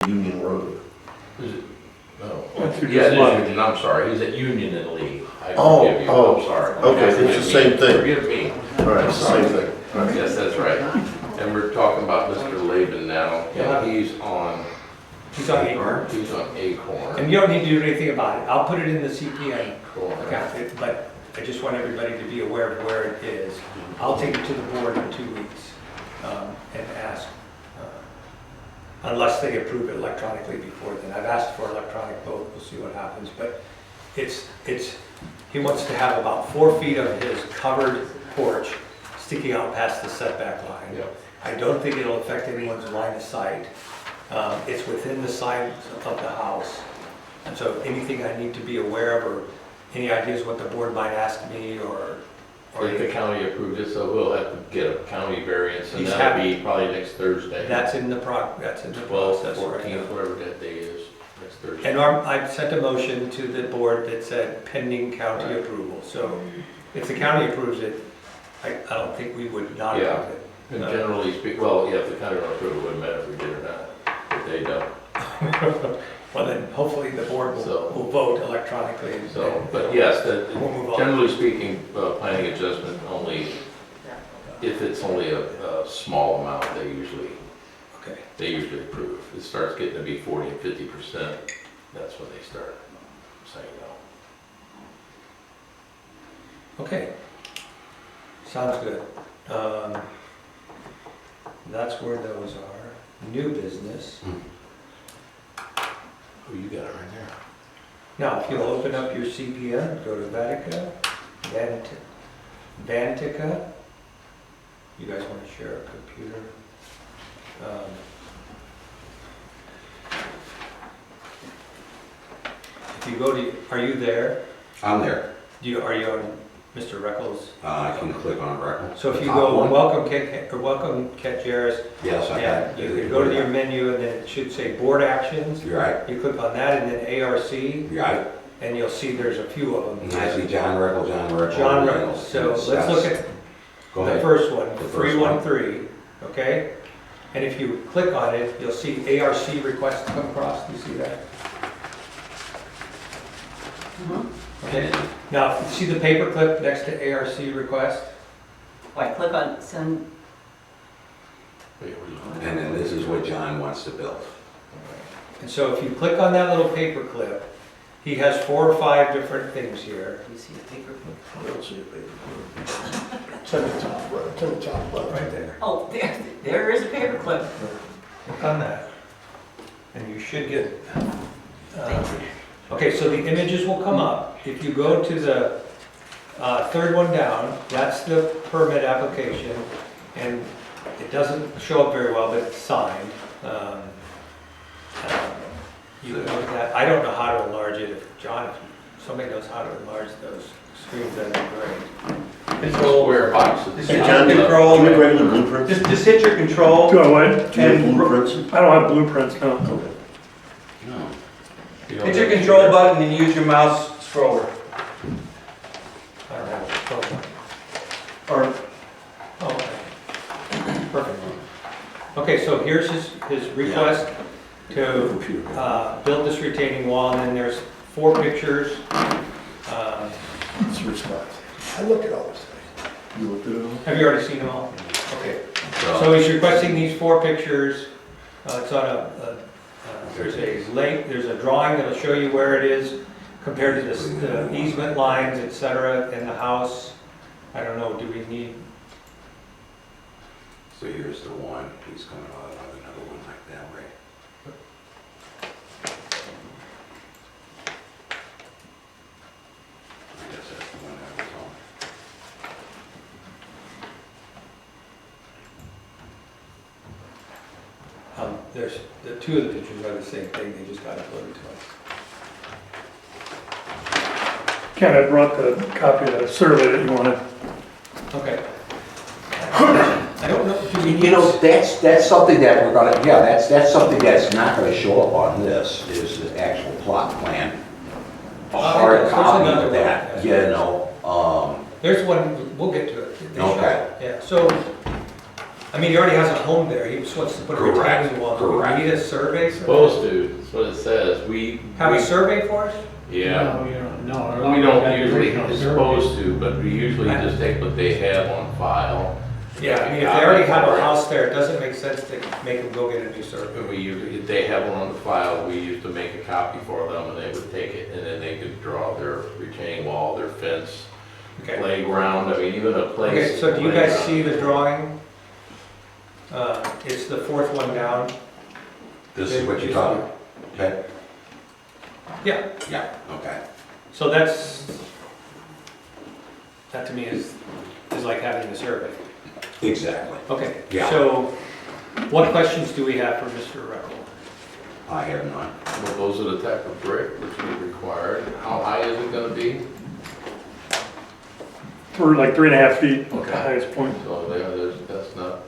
Union Road. Is it? No. That's who Yeah, just it left. is Union, I'm sorry, he's at Union and Lee. I Oh, forgive you, oh, I'm sorry. okay, it's the same thing. Forgive me. All right, it's the same thing. All right. Yes, that's right. And we're talking about Mr. Laban now, Yeah. and he's on Acorn. He's on Acorn. And you don't need to do anything about it. I'll put it in the CPA Acorn. account, but I just want everybody to be aware of where it is. I'll take it to the board in 2 weeks and ask, unless they approve it electronically before then. I've asked for electronic vote, we'll see what happens, but he wants to have about 4 feet of his covered porch sticking out past the setback line. Yep. I don't think it'll affect anyone's line of sight. It's within the size of the house. And so anything I need to be aware of, or any ideas what the board might ask me, or If the county approved it, so we'll have to get a county variance, and He's that'll be probably next Thursday. that's in the process 12th, right 14th, now. whatever that day is, next Thursday. And I sent a motion to the board that said pending county Right. approval. So if the county approves it, I don't think we would not Yeah. approve it. And generally speaking, well, yeah, if the county don't approve it, wouldn't matter if we did or not, but they don't. Well, then hopefully the board So- will vote electronically. and- So, but yes, that, We'll move on. generally speaking, planning adjustment only, if it's only a small amount, they usually Okay. approve. It starts getting to be 40 and 50%, that's when they start saying no. Okay. Sounds good. That's where those are. New business. Oh, you got it right there. Now, if you'll open up your CPM, go to Vatica, Vantica. You guys want to share a computer? If you go to, are you there? I'm there. Are you on Mr. Reckles? I can click on record. So if The you top go, one? welcome Ket Jarris, Yes, I yeah, got you it. can go to your menu and then it should say Board Actions. You're right. You click on that and then ARC, You're right. and you'll see there's a few of And them. I see John Reckles, John Reckles. John Reynolds, so let's look at Go the ahead. first one, The first one. 313, okay? And if you click on it, you'll see ARC request come across, you see that? Okay, now, see the paperclip next to ARC request? Wait, click on send, Wait, what are you doing? And then this is what John wants to build. And so if you click on that little paperclip, he has 4 or 5 different things here. you see the paper? I don't see it, baby. To the top, right, to the top left. Right there. Oh, there is a paper clip. Click on that. And you should get, okay, so the images will come up. If you go to the third one down, that's the permit application. And it doesn't show up very well, but it's signed. You can look at that. I don't know how to enlarge it. If John, if somebody knows how to enlarge those screens, that'd be great. It's a square box. Hey, John, give me regular blueprints. Just hit your control. Do I what? Do you have And- blueprints? I don't have blueprints, no. Okay. No. You don't Hit your have to control share. button and use your mouse scroller. I don't have a program. Or, Oh, okay. Perfect. Okay, so here's his request to build this retaining wall, and then there's 4 pictures. Switch spots. I look at all this thing. You looked at it all? Have you already seen them all? Okay. So, So he's requesting these 4 pictures. It's on there's a drawing that'll show you where it is compared to the easement lines, et cetera, in the house. I don't know, do we need, So here's the one. He's coming out of another one like that, right? I guess that's the one that was on. there's, the 2 of the pictures are the same thing, they just got uploaded to us. Ken, I brought the copy of the survey that you wanted. Okay. I don't know, do we need? You know, that's something that we're gonna, yeah, that's something that's not gonna show up on this, is the actual plot plan. A hard there's copy another of that, one. you know, There's one, we'll get to it. They show Okay. it. Yeah, so, I mean, he already has a home there, he just wants to put a Correct, retaining wall. correct. Do we need a survey? for that? Supposed to, that's what it says. Have a survey for us? Yeah. No, you don't, no. We don't usually, Original it's survey. supposed to, but we usually just take what they have on file. Yeah, I mean, if they already have a house there, it doesn't make sense to make them go get a new survey. We usually, if they have one on the file, we used to make a copy for them and they would take it and then they could draw their retaining wall, their fence, Okay. playground, I mean, even a place. Okay, so do you guys playground. see the drawing? It's the fourth one down. This is what you're talking, okay? Yeah, Yeah, okay. so that to me is like having the survey. Exactly. Okay, Yeah. so what questions do we have for Mr. Reckel? I have none. Well, those are the type of brick which we required. How high is it gonna be? For like 3.5 feet, Okay. highest point. So that's not,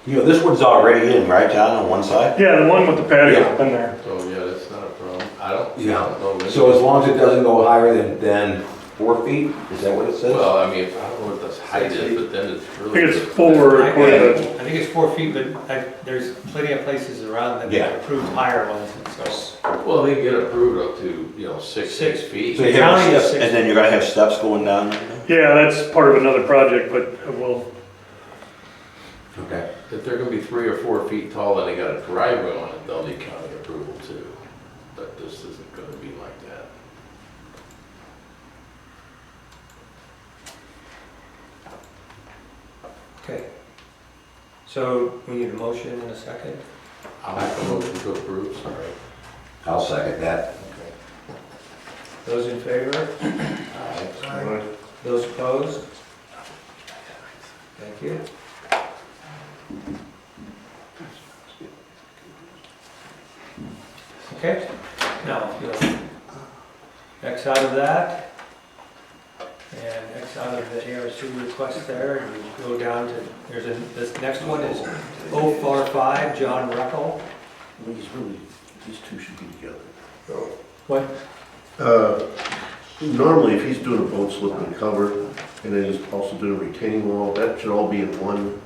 You know, this one's already in, right, John, on one side? Yeah, the one with the patio Yeah. up in there. so yeah, that's not a problem. I don't know. So as long as it doesn't go higher than 4 feet, is that what it says? Well, I mean, I don't know what the height is, but then it's I really. think it's 4 according to, I think it's 4 feet, but there's plenty of places around that Yeah. have approved higher ones, and so. Well, they get approved up to, 6 Six. feet. So you have County is steps, 6 and then you're gonna have steps going down? yeah, that's part of another project, but we'll, Okay. If they're gonna be 3 or 4 feet tall and they got a driveway on it, they'll need county approval too. But this isn't gonna be like that. Okay. So we need a motion in a second. I'll make a motion to approve, sorry. I'll second that. Those in favor? Those opposed? Thank you. Okay, now, you'll X out of that, and X out of the ARC request there, and you go down to, this next one is 045, John Reckel. I think it's really, these two should be together. What? Normally, if he's doing a boat slip and cover, and then he's also doing a retaining wall, that should all be in one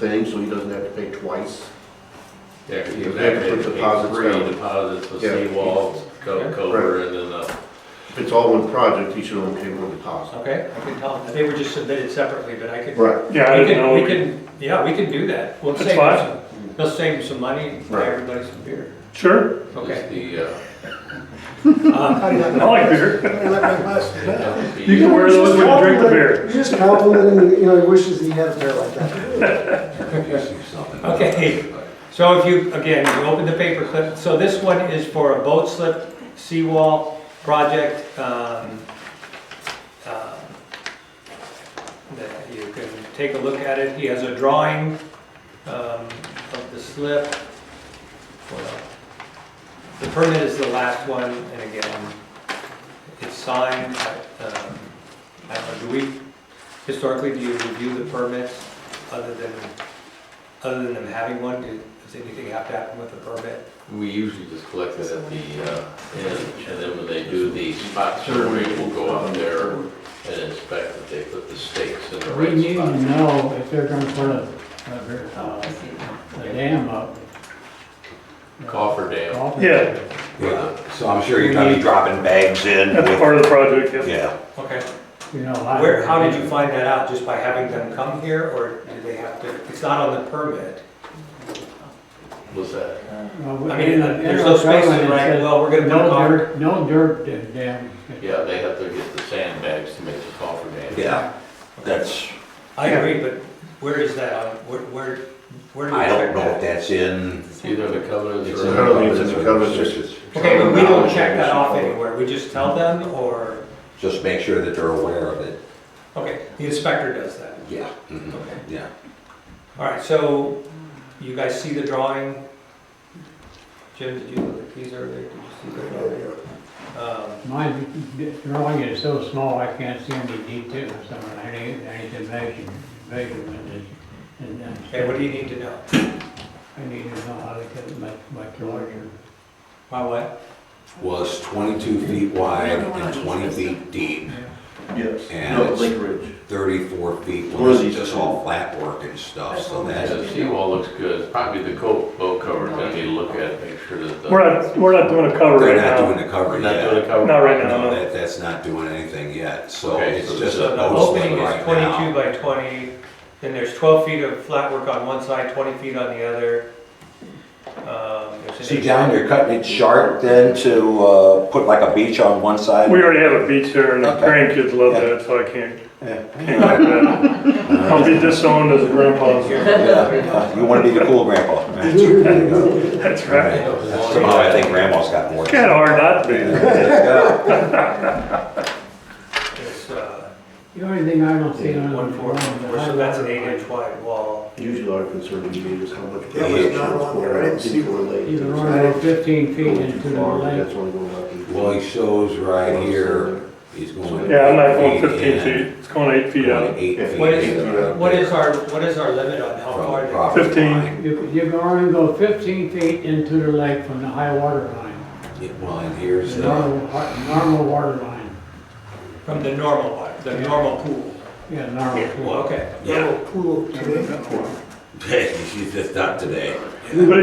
thing, so he doesn't have to pay twice. Yeah, 'cause you You have to put pay deposits 3 down. deposits, a Yeah. seawall, cover, and then If it's all one project, he should only pay one deposit. Okay, I can tell, they were just submitted separately, but I could. Right. yeah, I We didn't know. can, we can do that. We'll That's save fine. some, they'll save some money, buy Right. everybody some beer. Sure, Okay. the, I like beer. the. You can wear those when you drink the beer. You just compliment him, you know, he wishes he had a pair like that. Okay, so if you, again, you open the paper clip, so this one is for a boat slip seawall project, that you can take a look at it. He has a drawing, of the slip. Well, the permit is the last one, and again, it's signed, I don't know, historically, do you review the permits other than them having one? Does anything have to happen with the permit? We usually just collect it at the end, and then when they do the spot survey, we'll go out there and inspect that they put the stakes in the We right need to spot. know if they're gonna put Oh, I see. a dam up. Coffer dam. Yeah. Yeah, so I'm sure you're gonna be dropping bags in That's with, part of the project, yeah. yeah. Okay. You know. How did you find that out? Just by having them come here, or do they have to, it's not on the permit? What's that? I mean, there's no space to write, well, we're gonna put a coffer. No dirt dam. Yeah, they have to get the sandbags to make the coffer dam. Yeah, that's, I agree, but where is that on, where do you I don't check know if that? that's in. Either the covenants It's or. in Apparently it's in the covenants. It's- Okay, but we don't check that off anywhere, we just tell them, or, Just make sure that they're aware of it. okay, the inspector does that. Yeah. mhm, Okay. Yeah. All right, so you guys see the drawing? Jim, did you look at these earlier? Did you see the drawing? My drawing is so small, I can't see any details on anything measurement. Okay, what do you need to know? I need to know how to get it much larger. Why what? Was 22 feet wide and 20 feet deep. Yes. And No, it's- Lake Ridge. 34 feet, What well, are this these is just two? all flat work and stuff, so Yeah, that, the seawall looks good. Probably the boat cover is gonna need to look at, make sure that the. We're not doing a cover they're right not doing now. the cover We're not doing a yet. cover. Not right now, No, no. that's not doing anything yet, so Okay, it's so just the a The post opening right is 22 now. by 20, and there's 12 feet of flat work on one side, 20 feet on the other. There's an See, John, you're cutting it short then to put like a beach on one side? We already have a beach there and the Okay. grandkids love that, so I can't Yeah. do that. I'll be disowned as a grandpa. Yeah, you want to be the cool grandpa. That's right. Somehow I think grandma's got more. Kinda hard not to be. It's, The only thing I don't see on it. 144, so that's an 8-inch wide wall. Usually our concern would be is how much. That was not on there. I didn't see Either run about 15 feet into the lake. That's only going up. Well, he shows right here, he's going. Yeah, I'm not going 8 15 in, feet. It's going 8 feet going out. 8 feet. What in is our limit on how from far the they property 15. line. You can only go 15 feet into the lake from the high water line. Yeah, well, and here's The the, normal water line. from the normal one, the normal pool? Yeah, normal pool. Well, okay. yeah, Pool today. she's just not today. But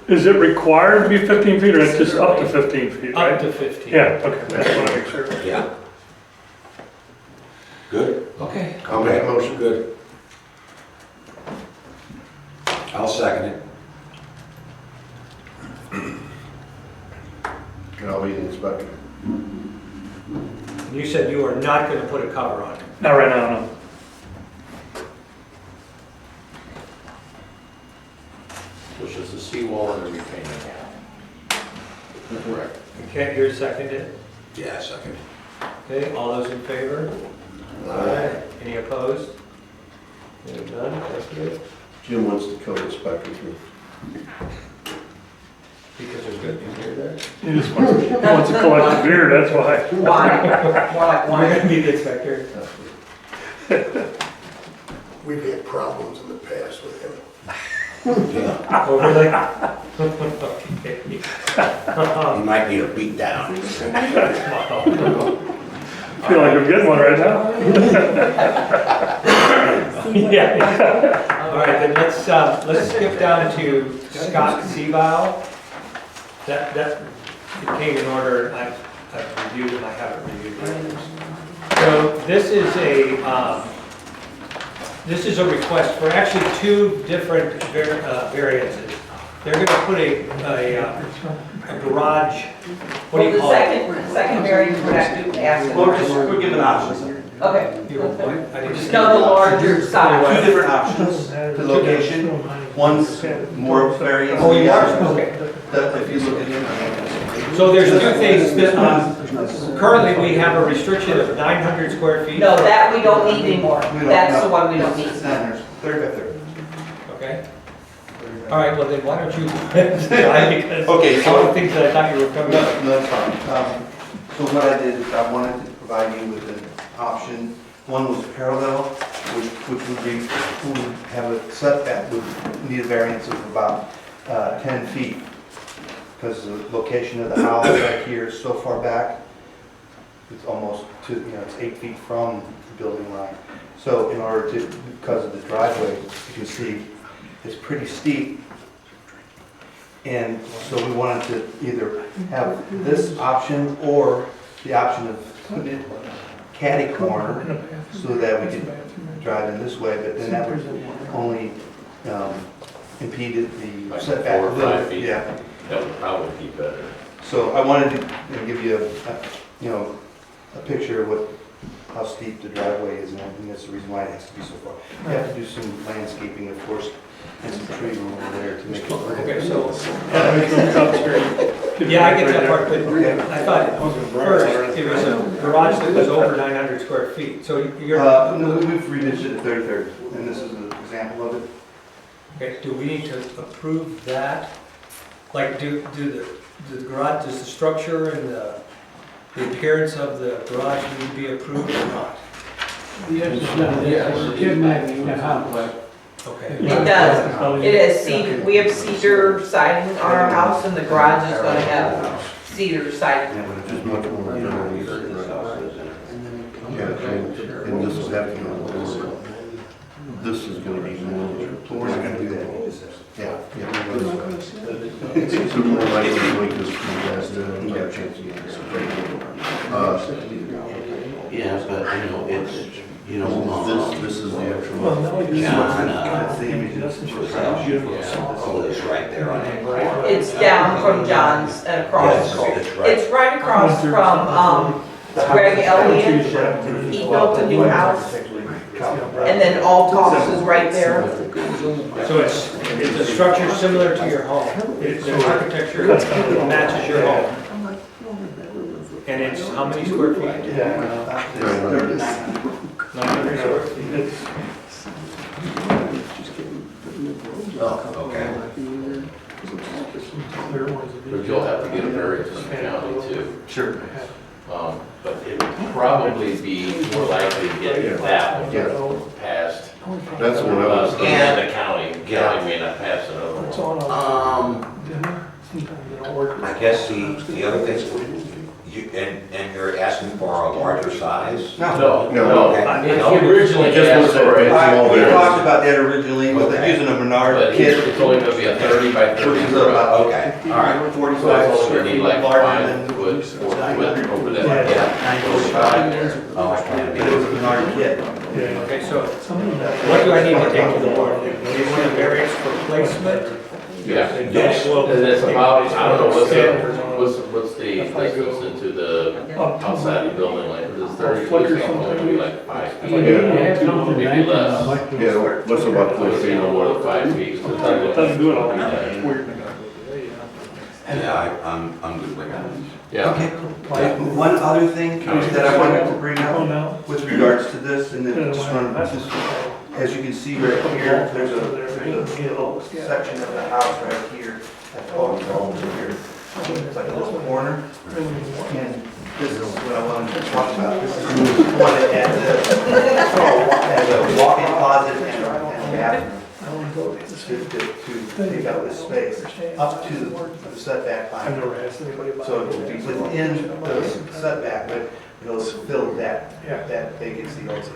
is it required to be 15 feet or it's just up to 15 feet, Up right? to 15. Yeah, okay, that's what I make sure. Yeah. Good? Okay. I'll make a motion. Good. I'll second it. And I'll be the inspector. You said you are not going to put a cover on it. Not right now, no. Which is the seawall and the retaining wall. Correct. Okay, you're seconded. Yeah, second. Okay, all those in favor? Aye. Any opposed? Any none? Thank you. Jim wants to co-inspect with me. Because there's good news here there. He just wants to collect the beer, that's why. Wine, more like You're wine. going to be the inspector. We've had problems in the past with him. Overlay? Okay. You might need a beat down. Feel like I'm getting one right now. Yeah. All right, then let's skip down to Scott Seabow. That came in order, I've reviewed them, I haven't reviewed the others. So this is a request for actually two different variances. They're gonna put a garage, what do Well, you call it? the second variance would have to ask. We're giving options. Okay. I didn't- Just know the larger size. Two different options, the location, one's more variance. Oh, you are, okay. If you look at it. So there's two things that, currently we have a restriction of 900 square feet. No, that we don't need anymore. We don't- That's the no. one we don't need. It's 900, 30 by 30. Okay. All right, well then why don't you, because Okay, so- all the things that I thought you were coming No, up. no, that's fine. So what I did, I wanted to provide you with an option. One was parallel, which would be, would have a setback, would need a variance of about 10 feet. Because the location of the house right here is so far back, it's almost to, it's 8 feet from the building line. So in order to, because of the driveway, you can see it's pretty steep. And so we wanted to either have this option or the option of putting it catty corner so that we could drive in this way, but then that would only impede the Like setback. 4 or a little 5 bit. feet. Yeah. That would probably be better. So I wanted to give you a picture of how steep the driveway is, and I think that's the reason why it has to be so far. You have to do some landscaping, of course, and some tree removal there to make it work. Okay, so, There's no cups here. yeah, I get that part, but Okay. I thought first, it was a garage that was over 900 square feet, so you're, No, we've redid it at 33rd, and this is an example of it. okay, do we need to approve that? Like, do the garage, does the structure and the appearance of the garage need to be approved or not? Yes, it should match the house. Okay. It does. It has cedar, we have cedar siding on our house and the garage is gonna have cedar siding. Just much more general use. Yeah, and this will have to go over. This is gonna be more. We're not gonna do that. Yeah, yeah. It's more likely to make this pretty fast, better chance of getting this. Yeah, but, you know, it's, you know, This is the actual. all this right there on that corner. It's down from John's and across. Yes, it's right. It's right across from, Greg Elliott. He built a new house. And then All Tops is right there. So it's a structure similar to your home. It's the architecture matches your home. And it's how many square feet? 900 square feet. Oh, okay. But you'll have to get a variance from the county too. Sure. But it would probably be more likely to get that one passed. That's what I was. And the county may not pass another one. I guess the other thing, and you're asking for a larger size? No, No. He originally Just asked what's that, for it, right? We talked about that originally, with using a but Menard it's kit, it's only gonna be a 30 by 30 which is garage. about Okay, all right. 45 So it's only square gonna feet need like larger 5 than foot, 4 foot over that. Yeah. 45 there. Oh, I plan to But it was a be. Menard kit. Okay, so what do I need to take to the board? Do you want a variance for placement? Yeah. Yes. And it's about, I don't know, what's the distance into the outside the building, like, is it 30 feet, so maybe like 5 feet? Maybe less. Yeah, what's about I would say no more than 5 feet. So It doesn't do it all the time, it's weird. Yeah, I'm good with that. Yeah. Okay. One other thing that I wanted to bring Oh, up no. with regards to this, and then just run, just, as you can see right here, there's a little section of the house right here. That's all here. It's like a little corner. And this is what I wanted to talk about. This is one that has a walk-in closet and a bathroom. To take out this space up to the setback I've line. never asked anybody about it. So it will be within the setback, but it'll fill that vacancy also.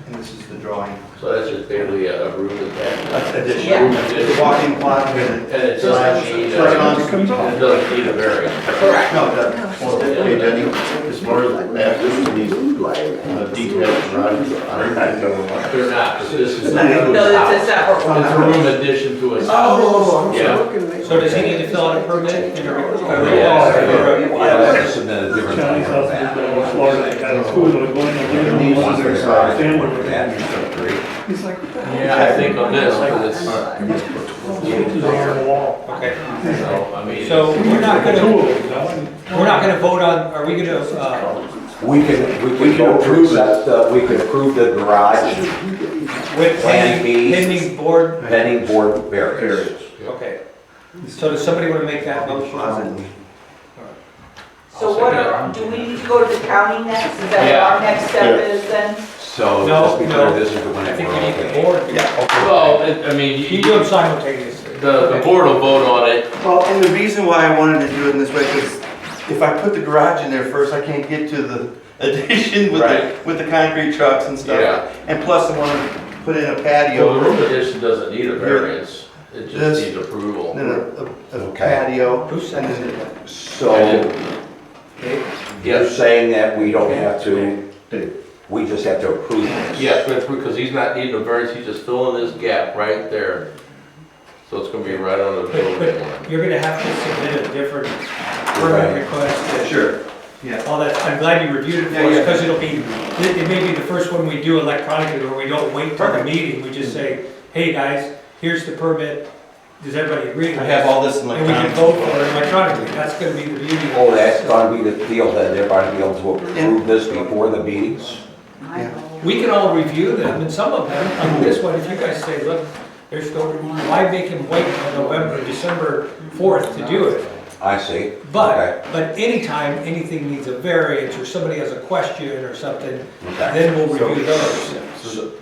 And this is the drawing. So that's just barely a roof attachment. Addition. Yeah. Walk-in closet. And it doesn't need, Right on. it doesn't need a variance. Correct. No, it doesn't. Hey, Denny, as far as bathrooms and these detached garages, I don't think They're not, but this is. No, No, it's a separate one. It's a room addition to a house. Oh, Yeah. So does he need to fill out a permit? And Yeah, I just submit a different County's thing house for is that. down in Florida, they got schools that are going to These live ones in are size. family. That, great. He's like, what the hell? Yeah, I think on this, because Changes are on the wall. Okay, it's, so, I mean. so we're not Two gonna, of them, we're not gonna vote on, are we gonna, We can go through that, we can approve the garage with Plan B. pending board? pending board variance. Okay. So does somebody wanna make that motion? Closet. So do we need to go to the county next? Is that what Yeah. our next step is then? So, No, just be clear, no. this is the one I that think we're we need the okay. board. Well, I mean, You do them simultaneously. the board will vote on it. Well, and the reason why I wanted to do it in this way, because if I put the garage in there first, I can't get to the addition Right. with the concrete trucks and stuff. Yeah. And plus I want to put in a Well, the patio, room addition doesn't need a variance, it This- just needs approval. then a Okay. patio. Who and seconded then- it? So, you're Yes, saying that we don't have to, we just have to approve this? yes, but because he's not needing a variance, he's just filling this gap right there. So it's gonna be right on the building line. But you're gonna have to submit a different permit request. and Sure, yeah. All that, I'm glad you reviewed it for Yeah, us, yeah. because it may be the first one we do electronically, where we don't wait till the meeting, we just say, hey, guys, here's the permit, does everybody agree with I this? have all this in And we can vote for it electronically, that's gonna be the beauty. Oh, that's gonna be the deal, that they're gonna be able to approve this before the meetings? We can all review them, and some of them, on this one, if you guys say, look, there's no, why make him wait until December 4th to do it? I see. Okay. But anytime anything needs a variance, or somebody has a question or something, Okay. then we'll review those.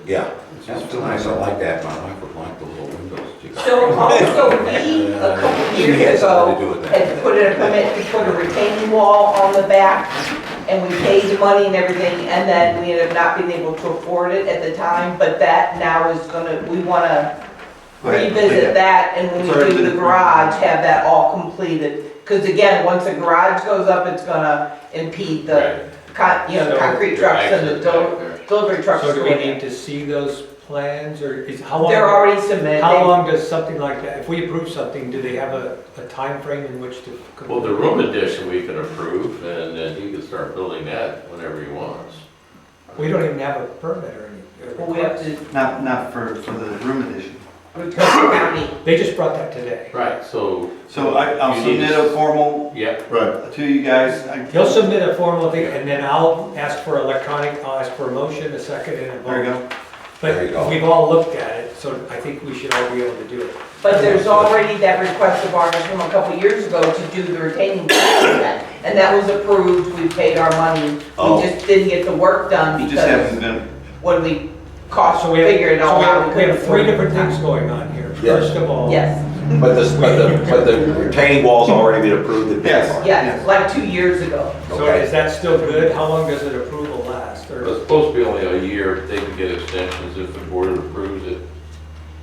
Yeah, that's nice, I like that, my wife would like the little windows. So also, we, a couple She years had something to ago, do with that. had put in a permit to put a retaining wall on the back, and we paid the money and everything, and then we ended up not being able to afford it at the time, but that now is gonna, we wanna Go ahead, revisit that, and when It's already we do been the garage, have that all completed. Because again, once the garage goes up, it's gonna impede the, So- concrete trucks and the delivery trucks. So do we going in. need to see those plans, or is, how long? They're already submitted. How long does something like that, if we approve something, do they have a time frame in which to? Well, the room addition we can approve, and then he can start building that whenever he wants. We don't even have a permit or anything. Well, we have to, Not for the room addition. return the county. They just brought that today. Right, so. So I'll You need submit to- a formal Yeah, Right. to you guys. He'll submit a formal thing, and then I'll ask for electronic, I'll ask for a motion, a second, and a vote. There you go. There you go. But we've all looked at it, so I think we should all be able to do it. But there's already that request of ours from a couple years ago to do the retaining wall, and that was approved, we paid our money. Oh. We just didn't get the work done You just haven't because been, when we cost, So we have, figured it all out. we have three different things going on here. Yes. First of all. Yes, But the retaining wall's already been approved in Yes. Denmark. yes, like 2 years ago. So Okay. is that still good? How long does an approval last? Or it's supposed to be only a year, they can get extensions if the board approves it.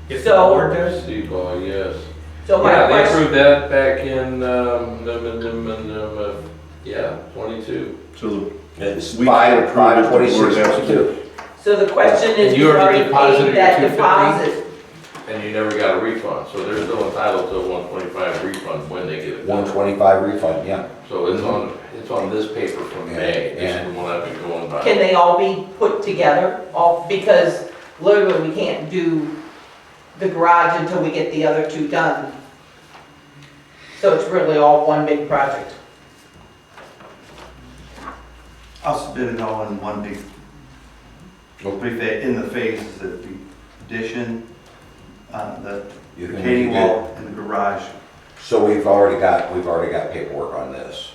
if the So- board does? Steve, yes. So my Yeah, they question, approved that back in, yeah, 22. So It's we can approve it, 5/26/22. the board has to. so the question is, And we you already already deposited paid your that 250? deposit. And you never got a refund, so they're still entitled to a 125 refund when they get it done. 125 refund, yeah. So it's on this paper from May, this is the one I've been going by. Can they all be put together? All, because literally we can't do the garage until we get the other two done. So it's really all one big project. I'll submit it all in one big, in the phases, the addition, the You can retaining get- wall, and the garage. So we've already got paperwork on this.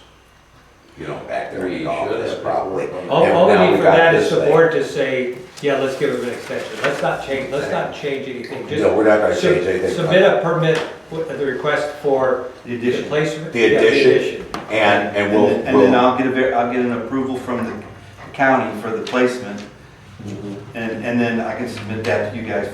You know, back there in We the office, should. probably. All And we now need we for got that is this the thing. board to say, yeah, let's give them an extension. Let's not change anything. Just No, we're not gonna change anything. Submit a permit with the request for The the addition. placement. The yeah, addition. And we'll, And then I'll get an approval from the county for the placement. And then I can submit that to you guys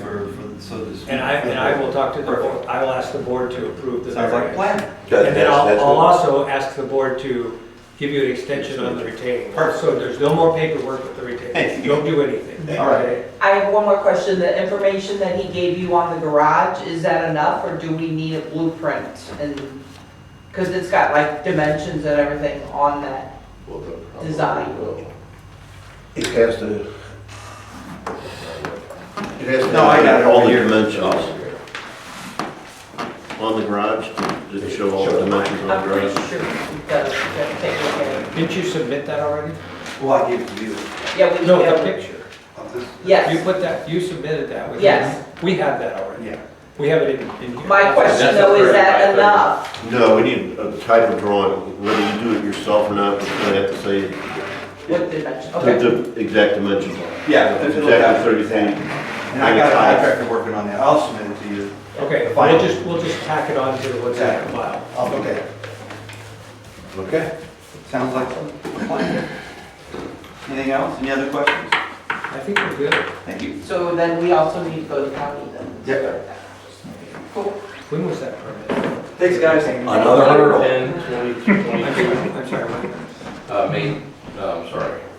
so this. And I will talk to the board, I will ask the board to approve the Sounds like a variance. plan. And then I'll That's good. also ask the board to give you an extension on the retaining wall. So there's no more paperwork with the retaining. Don't do anything. All right. okay? I have one more question. The information that he gave you on the garage, is that enough or do we need a blueprint? And, cause it's got like dimensions and everything on that. Well, they probably Design. will. It has to. It has to. No, I got it all over the here. dimensions on the garage, did it show all the dimensions on I'm the pretty garage? sure it does, you gotta take a look at it. Didn't you submit that already? Well, I gave it to you. Yeah, we need No, to, the picture. Of this. You yes. put that, you submitted that. Yes. We have that already. Yeah. We have it in here. My question That's a though, is that 35. enough? No, we need a type of drawing, whether you do it yourself or not, we're gonna have to say What dimension? Okay. the exact dimensions. Yeah. It's exactly 30 feet. And I got a contractor working on that. I'll submit it to you. Okay, The final. we'll just tack it on to what's in the file. Okay. Okay. Sounds like a plan. Anything else? Any other questions? I think we're good. Thank you. So then we also need to go to county then? Yep. Cool. When was that permit? Thanks, guys. Another hurdle. 10, 22, I'm 22. sorry, what?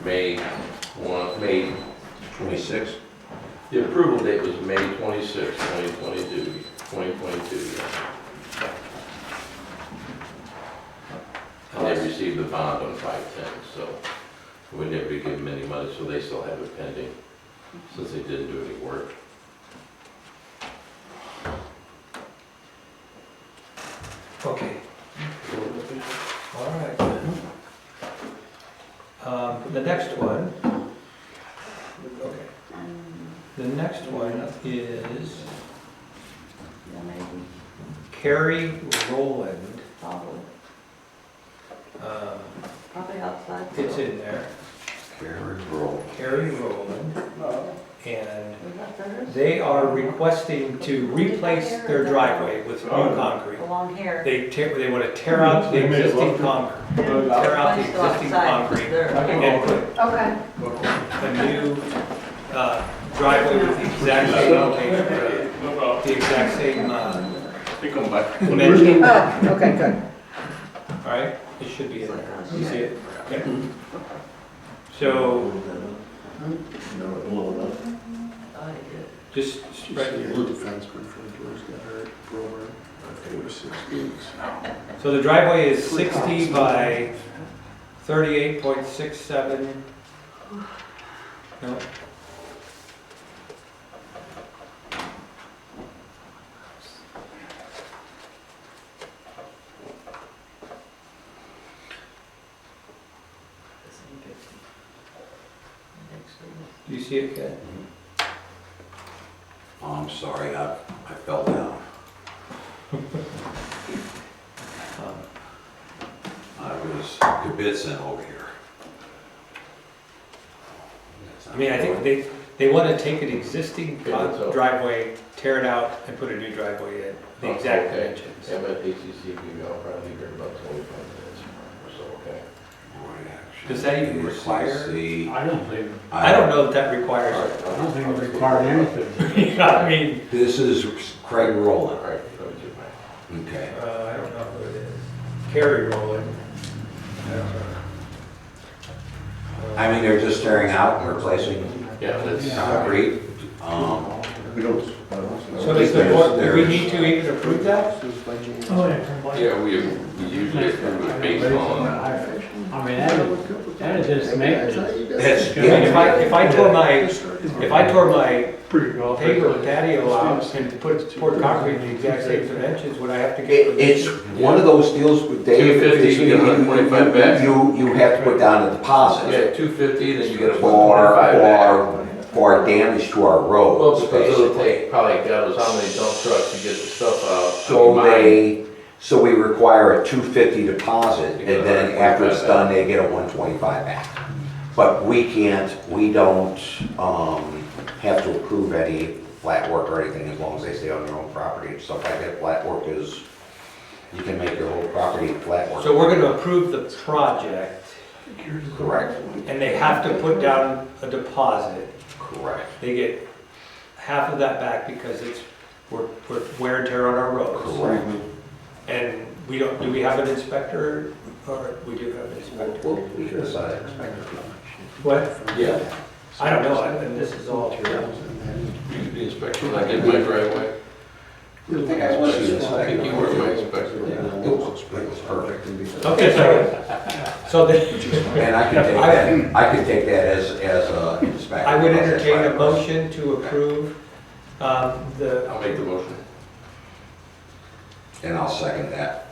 May 1, May, 26. the approval date was May 26, 2022, yeah. And they received the bond on 5/10, so we never give them any money, so they still have it pending, since they didn't do any work. Okay. All right. then. The next one. Okay. The next one is Carrie Rowland. Probably outside. It's in there. Carry roll. Carrie Rowland. and they are requesting to replace their driveway with new concrete. Along here. They want to tear out the existing concrete, tear out the existing concrete and put Okay. a new driveway with the exact same location, the exact same dimension. Oh, okay, good. All right, it should be in there. You see it? Okay. So, just right here. So the driveway is 60 by 38.67. No. Do you see it, Ken? Oh, I'm sorry, I fell down. I was kibitzing over here. I mean, I think they want to take an existing driveway, tear it out, and put a new driveway in, the exact dimensions. I'm at ACC Meeting, I'll probably be here in about 25 minutes or so, okay? Does that even require? I don't think, I don't know if that requires it. I don't think it requires anything. I mean, This is Craig All Rowland. right, go to my. Okay. I don't know who it is. Carrie Rowland. I don't know. I mean, they're just tearing out and replacing Yeah, that's. concrete. We don't. So does the board, do we need to even approve that? Oh, yeah. Yeah, we usually approve it based on. I mean, that is just maintenance. That's, I mean, if I tore my Pretty well. paper patio out and poured concrete in the exact same dimensions, would I have to get? It's one of those deals with Dave. 250, you get 125 back. You have to put down a deposit Yeah, 250, then you get a for, 125 back. for damage to our Well, roads, because it'll basically. take probably, God knows how many dump trucks to get the stuff out. So we require a $250 deposit, and then after it's done, they get a $125 back. But we don't have to approve any flat work or anything as long as they stay on their own property. Stuff like that, flat work is, you can make your whole property flat work. So we're gonna approve the project, Correct, and they have to put down a deposit. correct, They get half of that back because we're wear and tear on our roads. correct. And we don't, do we have an inspector, or we do have an inspector? Well, we should decide expected. What? Yeah. I don't know, and this is all true. The inspector, when I did my driveway, I think I want to see this. I think you were my inspector. It was perfect. Okay, so then, And I could take that as a inspection. I would entertain a motion to approve the, I'll make the motion. And I'll second that.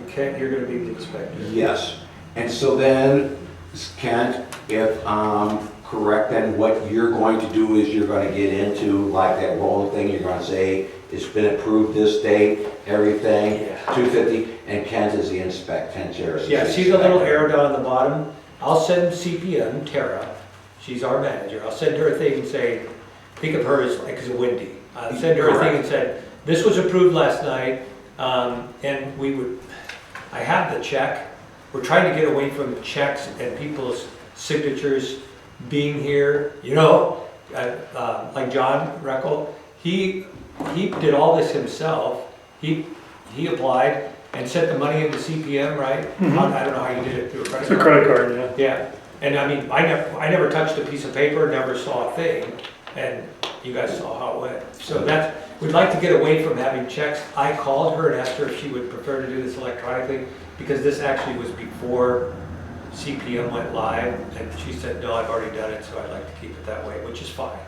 okay, you're gonna be the inspector. Yes. And so then, Kent, if I'm correct, then what you're going to do is you're going to get into like that rolling thing. You're going to say, it's been approved this date, everything, Yeah. 250, and Kent is the inspector, Kent Jarrett is the Yeah, see the little inspector. arrow down on the bottom? I'll send CPM, Tara, she's our manager, I'll send her a thing and say, think of her as, like, as a Wendy. I'll send her a thing and said, this was approved last night, and I have the check. We're trying to get away from checks and people's signatures being here, you know? Like John Reckel, he did all this himself. He applied and sent the money into CPM, right? I don't know how you did it through a credit It's a card. credit card, yeah. Yeah, and I mean, I never touched a piece of paper, never saw a thing, and you guys saw how it went. So we'd like to get away from having checks. I called her and asked her if she would prefer to do this electronically, because this actually was before CPM went live, and she said, no, I've already done it, so I'd like to keep it that way, which is fine.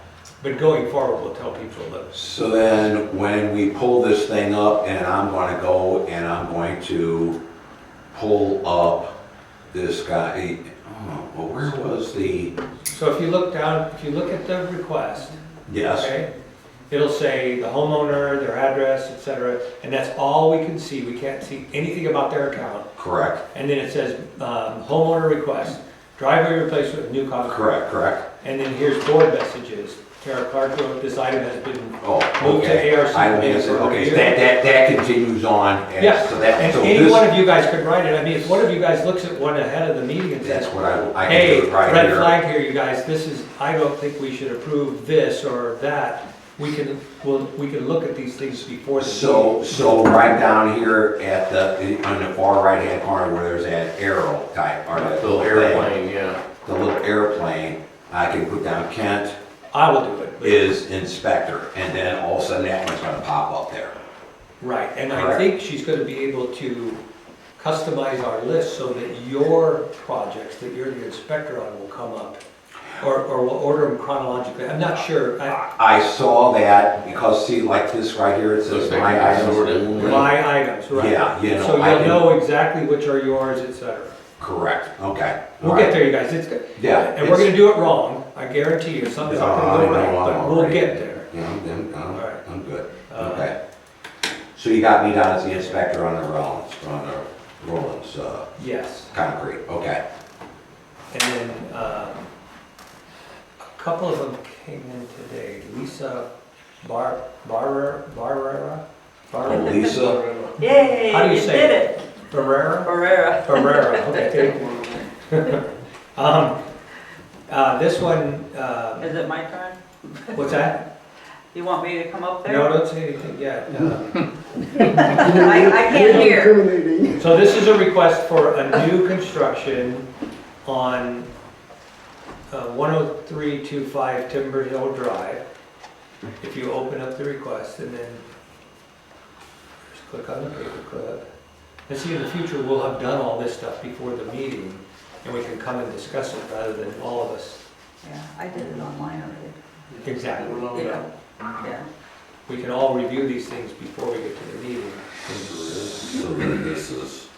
But going forward, we'll tell people that. So then, when we pull this thing up, and I'm going to go and I'm going to pull up this guy, well, where was the, So if you look down, if you look at the request, yes, okay? it'll say the homeowner, their address, et cetera, and that's all we can see. We can't see anything about their account. Correct, And then it says, homeowner request, driveway replacement with new concrete. correct. And then here's board messages. Tara Clark wrote, this item has been Oh, moved to okay. ARC. I will answer, okay, so that continues on. And Yeah, so that, and so any one this, of you guys could write it. I mean, if one of you guys looks at one ahead of the meeting and that's says, what I hey, can do it right red here. flag here, you guys, this is, I don't think we should approve this or that. We can look at these things before the meeting. So right down here at on the far right-hand corner where there's that arrow type, or that Little thing, airplane, yeah. the little airplane, I can put down Kent I will do it. is inspector, and then all of a sudden that one's gonna pop up there. Right, and I Correct. think she's gonna be able to customize our list so that your projects that you're the inspector on will come up. Or we'll order them chronologically. I'm not sure. I saw that, because see, like this right here, it says Looks like my it's items. sorted. My items, right. Yeah, you know, So I you'll can- know exactly which are yours, et cetera. Correct, okay. We'll get there, you guys. It's good. Yeah. And we're gonna do it wrong. I guarantee you, something's not gonna go I know, right, I'm but we'll already- get there. Yeah, All right. I'm good, Uh, okay. So you got me down as the inspector on the Rollins, Yes. concrete, okay. And then, a couple of them came in today. Lisa Barrera? Lisa, Yay, How do you say did it? it? Barrera? Barrera. Barrera, okay. This one, Is it my turn? what's that? You want me to come up there? No, don't say anything yet. I can't hear. Incriminating. So this is a request for a new construction on 10325 Timber Hill Drive. If you open up the request and then just click on the paperclip. And see, in the future, we'll have done all this stuff before the meeting and we can come and discuss it rather than all of us. Yeah, I did it online already. Exactly. Yeah, yeah. We can all review these things before we get to the meeting. so then this is,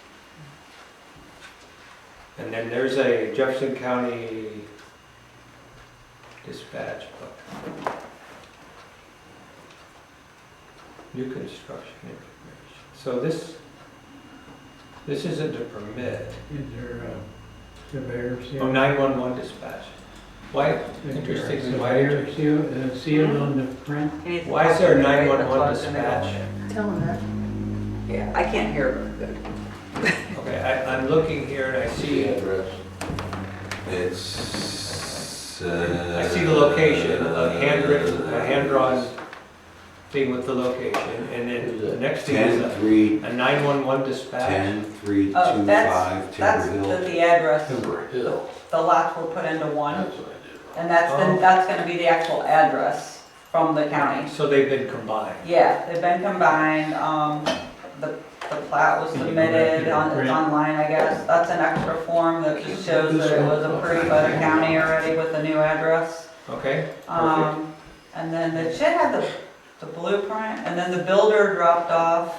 And then there's a Jefferson County dispatch book. New construction information. So this isn't a permit. Is there surveyor seal? Oh, 911 dispatch. Why, Is there a interestingly, why surveyor did seal on the print? He needs to Why is there a talk to me, right? 911 That's why I was dispatch? gonna go. Yeah, I can't hear very good. Okay, I'm looking here and I see, address. it's, I see the location, a hand-drawn thing with the location, and then the next thing is a 911 dispatch. 10325 That's Timber Hill. the address. Timber Hill. The lots were put into one, That's what I did wrong. and Oh. that's gonna be the actual address from the county. So they've been combined. Yeah, they've been combined, the plat was submitted it's online, I guess. That's an extra form that just shows that it was approved by the county already with the new address. Okay, perfect. And then it should have the blueprint, and then the builder dropped off,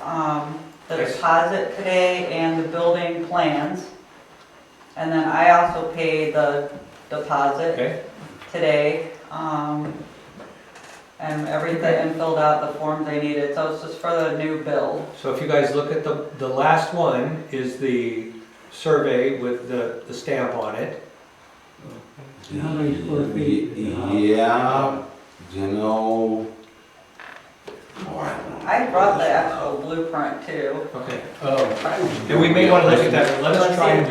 the Nice. deposit today and the building plans. And then I also paid the deposit Okay, today, and everything, and filled out the forms they needed, so it's just for the new build. so if you guys look at the last one is the survey with the stamp on it. How many square feet? Yeah, you know. Oh, I don't know. I brought the actual blueprint too. Okay, And and we may want to look at that, let us try and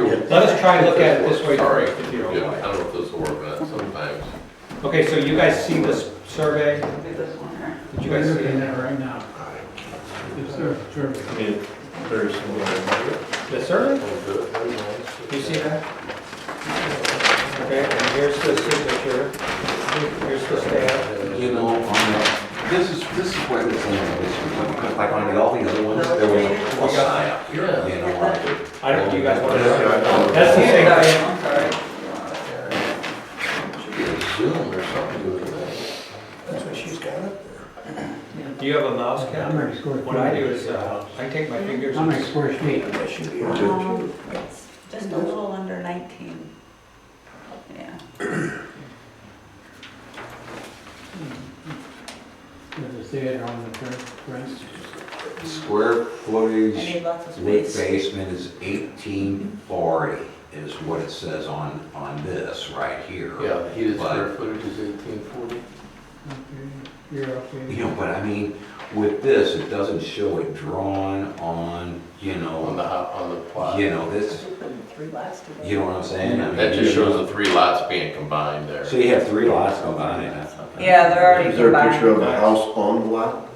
look at it this way Sorry, first, if you don't yeah, I mind. don't know if this will work, but sometimes. Okay, so you guys see this survey? It'll be this one here. Did you We're guys see looking it? at it right now. It's their survey. I mean, very similar. The survey? Oh, good, very nice. You see that? Okay, and here's the signature, here's the stamp. You know, this is what it's because like on all the other ones, there was a plus sign up here, you know. I don't, do you guys want to? Yeah. That's the same thing. I'm sorry. Should be a Zoom or something with that. That's what she's got up there. Do you have a mouse, How Ken? many square feet? What I do is, I take my fingers How and many square feet? That should be a good. It's just a little under 19. Yeah. There's a it say it on the print? Square I footage need lots of with space. basement is 1840 is what it says on this right here. Yeah, heated But- square footage is 1840. Okay, you're okay. You know, but I mean, with this, it doesn't show it drawn on, On the plot. this, you know what I'm saying? I mean, That just shows the 3 lots being combined there. So you have 3 lots combined. Yeah, they're already Is there a picture of combined. the house on the lot?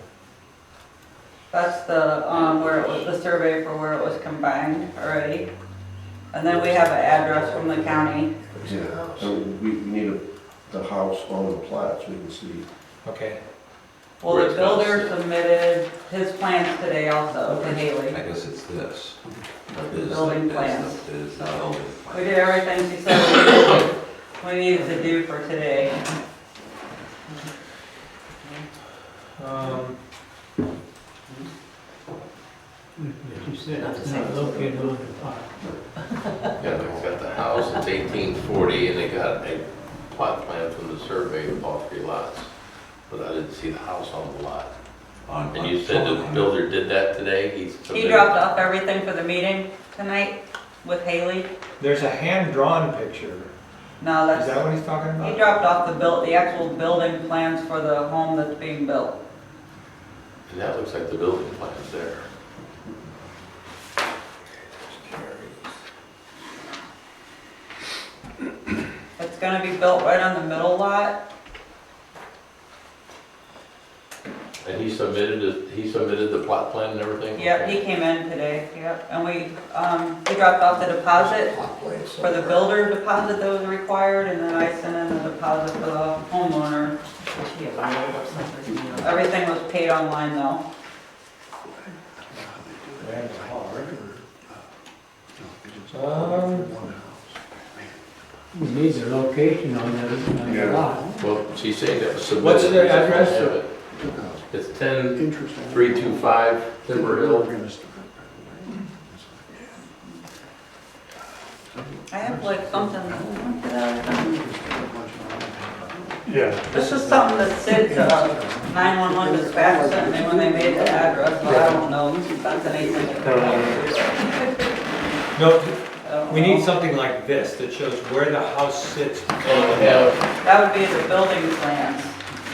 That's the, where it was, the survey for where it was combined already. And then we have an address from the county. Yeah. And we need the house on the plat so we can see. Okay. Well, Where the it's gonna builder sit. submitted his plans today also to Haley. I guess it's this. Building plans. Is the building We plan. did everything she said we needed to do for today. But you said it's not located on the plot. Yeah, they've got the house, it's 1840, and they got a plot plan from the survey of all 3 lots. But I didn't see the house on the lot. And you said the builder did that today? He submitted- dropped off everything for the meeting tonight with Haley. There's a hand-drawn picture. No, Is that that's, what he's talking he about? dropped off the actual building plans for the home that's being built. And that looks like the building plan's there. It's gonna be built right on the middle lot. And he submitted the plot plan and everything? Yep, he came in today, yep. And he dropped off the deposit for the builder deposit that was required, and then I sent in the deposit for the homeowner. Everything was paid online though. You need the location on the lot. Well, she's saying that was submitted. What's the we just don't address? have it. It's 10325 Timber Hill. I have like something. Yeah. This is something that Sid, 911 dispatch sent me when they made the address, but I don't know if that's anything. No, we need something like this that shows where the house sits. Yeah, That would be the building plans.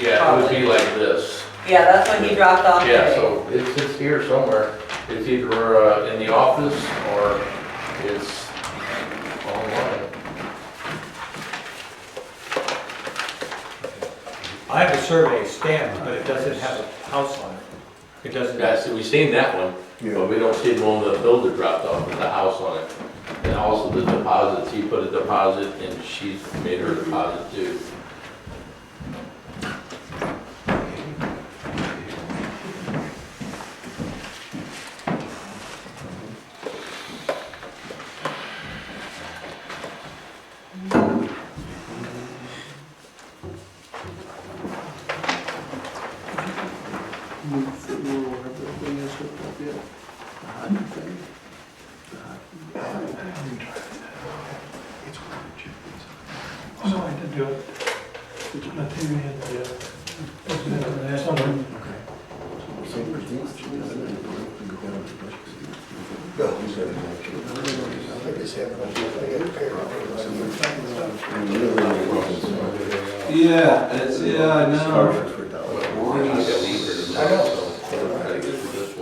yeah, it would be like this. Yeah, that's what he dropped off Yeah, today. so it's here somewhere. It's either in the office or it's online. I have a survey stamped, but it doesn't have a house on it. It doesn't. Yeah, so we've seen that one, but we don't see the one the builder dropped off with the house on it. And also the deposits, he put a deposit and she made her deposit too. Oh, I did do it. I think we had the, someone. Yeah, I know.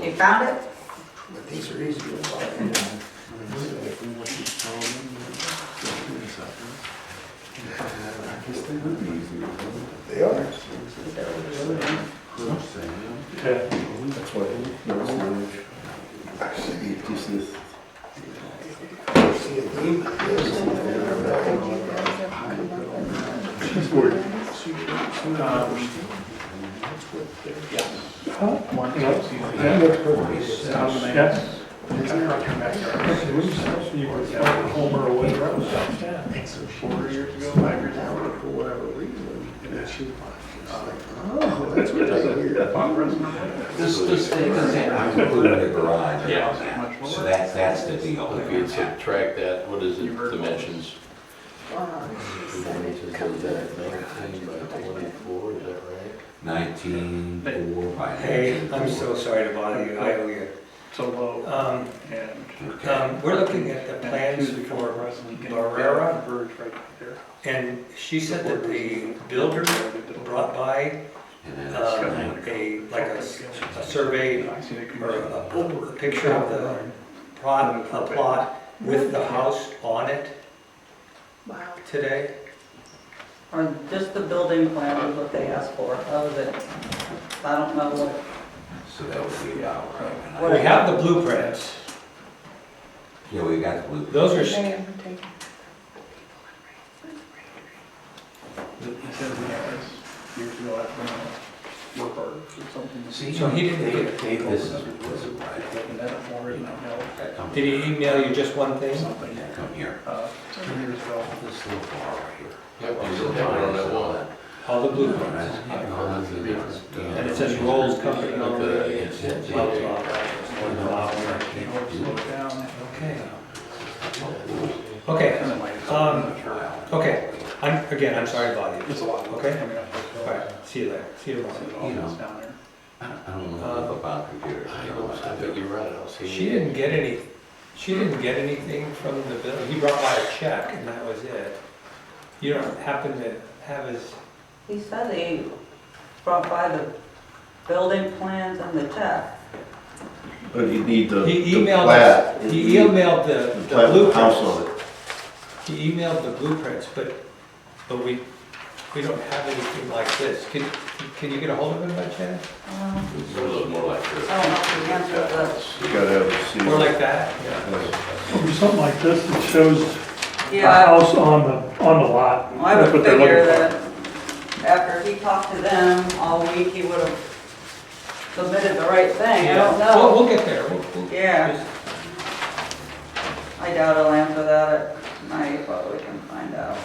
You found it? These are easy. They are. Yeah. That's why, this is, See a theme? She's worried. Yeah, that's perfect. Yes. You were Homer or whatever. 4 years ago, 5 years ago, for whatever reason. And she was like, oh, that's really weird. This thing is including the garage. Yeah. So that's the deal. If you subtract that, what is it, dimensions? 2 inches, is that 19 by 24, is that right? 19.4 by Hey, 19.4. I'm so sorry to bother you, I owe you. So low. And. We're looking at the plans for Barrera, Verge right there. and she said that the builder brought by And then a survey or a picture of the plot with the house on it today. Or just the building plan is what they asked for, that was it. I don't know what, so that would be about right. What We have the blueprints, Yeah, we got the blue. those are, He said he has years ago, I've been on work orders or something. See, So he didn't get it. This is right. Looking at it more, you know, Come did he email you just one thing? something, Come here. 2 years ago. This little bar right here. Yep, you said that one on that wall. All the blueprints. And it says Rolls Company on it. Blah, blah, blah. Slow it down. Okay. Okay, I'm sorry to bother you. It's a lot. Okay. Coming up. All right, see you later. See you tomorrow. You know. It's down there. I don't know about computers. I bet you're right, I'll see. She didn't get anything from the bill. He brought by a check and that was it. You don't happen to have his, he said he brought by the building plans and the check. But you need the he the emailed plat. us, he emailed The the plat with the house blueprints. on it. He emailed the blueprints, but we don't have anything like this. Can you get a hold of him by chance? It's a little more like this. I don't know if the answer to that. You gotta have a seal. Or like that? Or something like this that shows a Yeah, house on the lot. I That's would what they're figure looking that after he talked to them all week, he would have submitted the right thing, I don't Well, know. we'll get there. We'll Yeah. just- I doubt he'll answer that at night, but we can find out.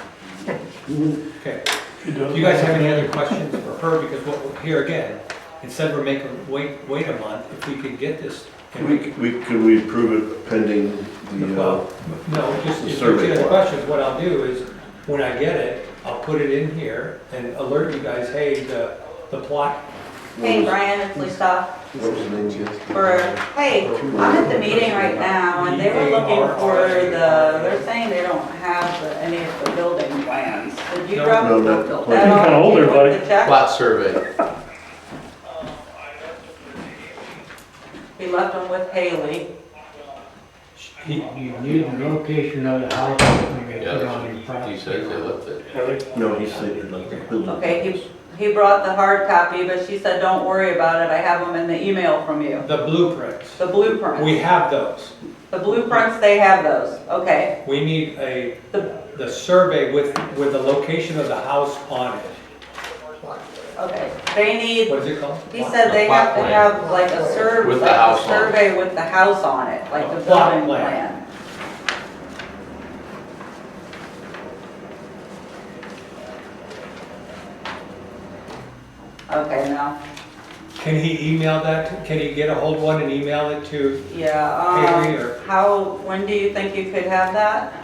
Okay. for. Do you guys have any other questions for her? Because here again, instead of making, wait a month, if we could get this. and Could we approve it pending the, Well, no, just the if survey there's any plot. questions, what I'll do is, when I get it, I'll put it in here and alert you guys, hey, the plot. Hey Brian, it's Lisa. what was the name again? For, hey, I'm at the meeting right now and they were looking for they're saying they don't have any of the building plans. Did you No, drop no, not the that plan. off? Kinda older, You buddy. want the check? Plot survey. We left them with Haley. You need the location of the house when you Yeah, put that's on your what property. he says, they left it. No, he said he'd like to build it. Okay, he brought the hard copy, but she said, don't worry about it, I have them in the email from you. The blueprints. The blueprints. We have those. The blueprints, they have those, okay. We need The, the survey with the location of the house on it. okay, they need, What is it called? he said they have to have like a With the house on it. survey with the house on it, like the Plot building plan. plan. Okay, now, Can he email that? Can he get a hold of one and email it to yeah, Haley or? when do you think you could have that?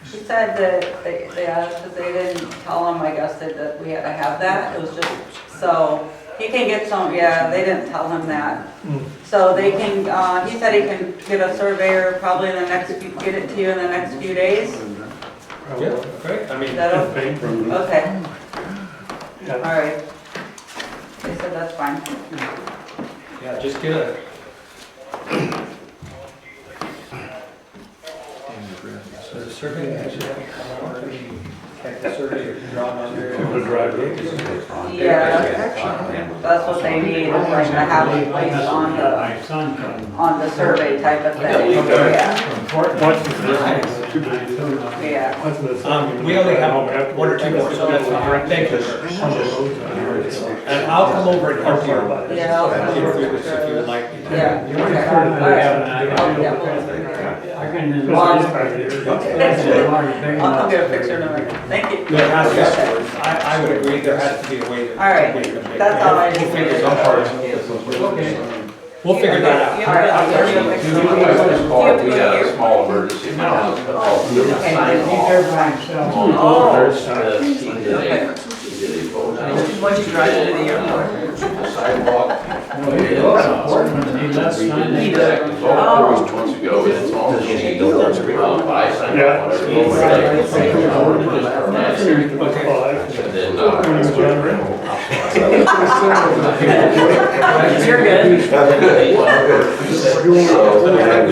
She said that they asked, because they didn't tell him, I guess, that we had to have that, it was just, so, he can get some, yeah, they didn't tell him that. So they can, he said he can get a surveyor probably in the next, get it to you in the next few days. Yeah, great. I mean, Is that okay? Okay, Yeah. all right. They said that's fine. yeah, just get a, does the survey actually have to come out? Like the survey drawn on there? The driveway. Yeah, that's what they need, is like to have it placed on the, My son from. survey type of thing. Okay. Yeah, What's the difference? yeah. We only have one or two more, so that's fine. Thank you. And I'll come over and help you. Yeah, I'll come Get over through this if you would like me to. Yeah. You're Okay. referring to All right. having an Oh, idea. yeah, well, I can. I'll come get a picture in a minute. Thank you. There has to, I would agree, there has to be a way to. All right. way to make- That's all I just We'll figure needed. some parts. Okay. We'll figure that out. You already- We got a small emergency in my house. He's there by himself. He did a boat house. What'd you drive to the airport? The sidewalk. He left We Sunday. did that, it was all approved months ago, and it's all. But I signed Yeah. off on everything. And then, You're good. We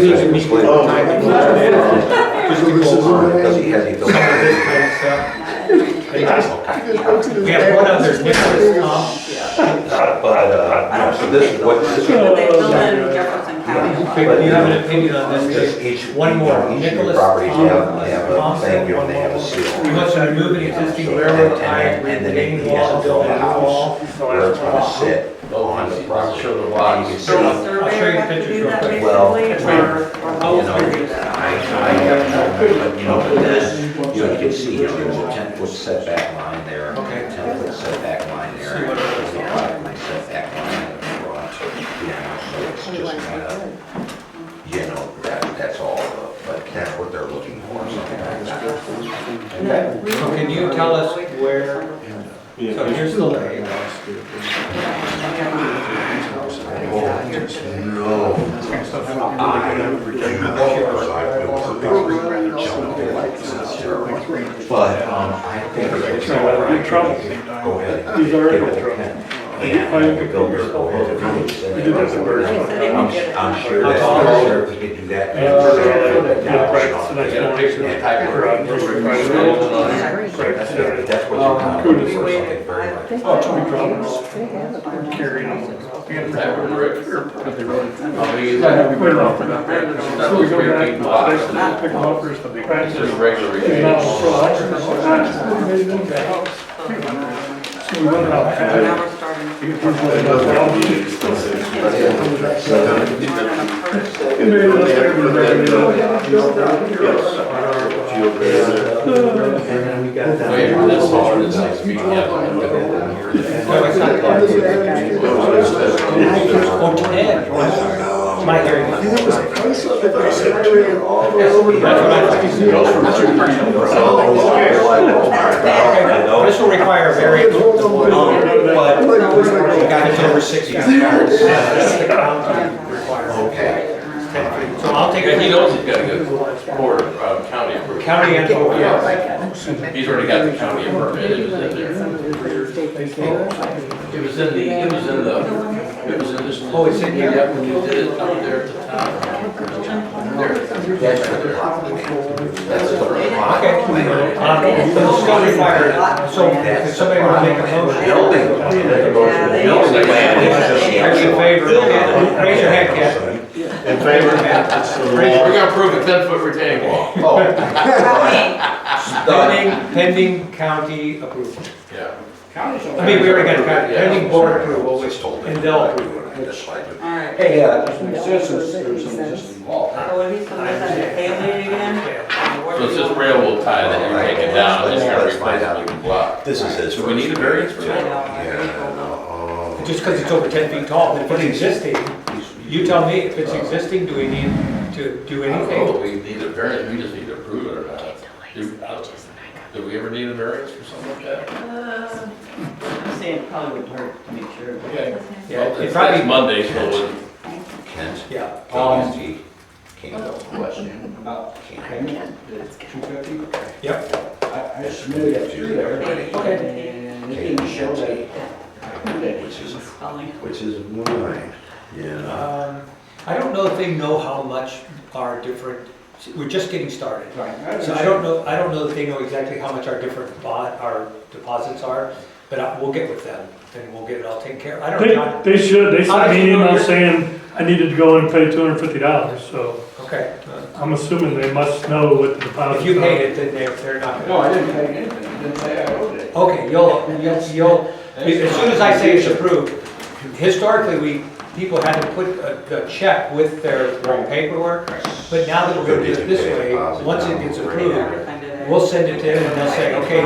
need to meet with time to just to go over Because he has the some of ability. this kind of stuff. We have one other, Nicholas, So this is what, this is They what. built in Jefferson County. do you have an opinion on this? Each, One more, each of the Nicholas, properties have a Tom thing, said you know, one they have a more. seal. He wants to remove an existing railroad tie, retaining wall, and build a new wall. Where it's gonna sit on the property. show the And lots. you can see, So the you surveyor I'll show you have to pictures do real that quick. basically, Well, or know, how I have, but you know, but this, you know, you can see here, there's a 10-foot setback line there. Okay. 10-foot setback line there. See what it is. There's a 5-foot setback line in the front. You know, so it's just kind of, you know, that's all, but that's what they're looking for, something like that. Okay. So can you tell us where, so here's the lake. But, I think it's You're in trouble. go ahead. He's already in Get trouble. a pen. And the builders go ahead and finish it. We did that in Bergen. I'm sure that, How tall I'm is sure if we could do that. Yeah, practice the next morning. That's what you're kind of looking for, something very much. Oh, two troubles. Carrying them. That would work. Well, so we go back, pick them up, there's the practice. Just regular And retaining now, wall. so I just made it into the house. So we went out. Now we're starting. It made it up there. Wait, this all in this next meeting, yeah. No, it's not that. Oh, Ted. My hearing. That's what This will require a variance, but it's over 60 yards. That's the county requirement. Okay. So I'll take He it. knows he's got to get border, county approved. County and board, yes. He's already got the county permit, it was in there. It was in this. Oh, it's in here? Yeah, when you did it up there at the top. There. That's the property. That's the property. It'll still require, so if somebody want to make a motion. Building. Building plan. Are you in favor? Raise your hand, Ken. In favor? We're gonna approve a 10-foot retaining wall. Pending county approval. Yeah. I mean, we already got pending board approval, which, and they'll approve it. Alright. Hey, So what he said, was that family again? So it's this railroad tie that you're taking down, and you're gonna replace it with a block. This is his. Do we need a variance for I that? know. Just because it's over 10 feet tall, but if it's existing, you tell me, if it's existing, do we need to do I don't know anything? if we need a variance, we just need to approve it or not. Do we ever need a variance for something like that? I'm saying it probably would hurt to make sure. Okay. Yeah, Well, it it's probably, Monday, so we'll. Kent. yeah. He came up with a question. Yep. I submitted it to there. And he can show that. Which is mine, yeah. I don't know if they know how much are different, we're just getting started. So I don't know that they know exactly how much our different our deposits are, but we'll get with them and we'll get it all taken care of. I don't know. They should, they How sent did me you an know email your- saying I needed to go in and pay $250, so Okay. I'm assuming they must know what the deposit If is. you paid it, then they're not No, gonna. I didn't pay anything, it didn't say I owed it. Okay, you'll, as soon as I say it's approved, historically, people had to put a check with their paperwork, but now that we're gonna do it this way, once it gets approved, we'll send it to them and they'll say, okay,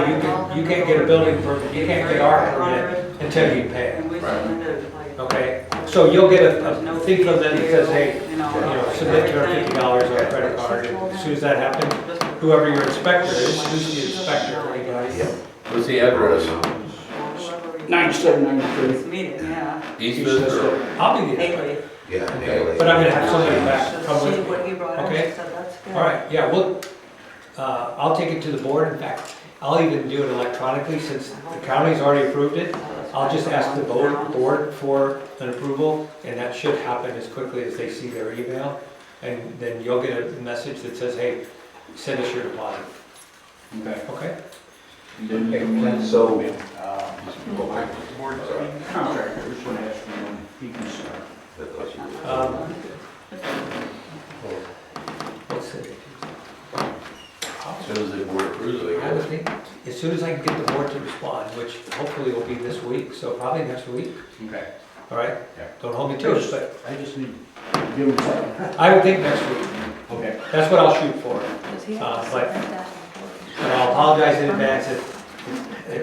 you can't get a building permit, you can't get our permit until you pay. And we submitted like Okay? So you'll get There's a no thing from them that says, hey, you know, submit $250 on a credit card, and as soon as that happens, whoever your inspector is, who's the inspector, anybody? What's the address? 9793. This meeting, yeah. Eastman or? I'll be the inspector, Haley. Yeah, Haley. but I'm gonna have somebody back, come See with me. what he brought up, Okay. so that's good. All right, yeah, well, I'll take it to the board, in fact, I'll even do it electronically, since the county's already approved it. I'll just ask the board for an approval, and that should happen as quickly as they see their email. And then you'll get a message that says, hey, send us your deposit, Okay. okay? So, Contractor, which one has to be when he can start? Let's see. As soon as the board approves it, I I would guess. think, as soon as I can get the board to respond, which hopefully will be this week, so probably next week, Okay. all right? Yeah. Don't hold me to it, but I just need to give him something. I would think next week. Okay. That's what I'll shoot for. Does he Uh, have to but- submit that? And I'll apologize in advance if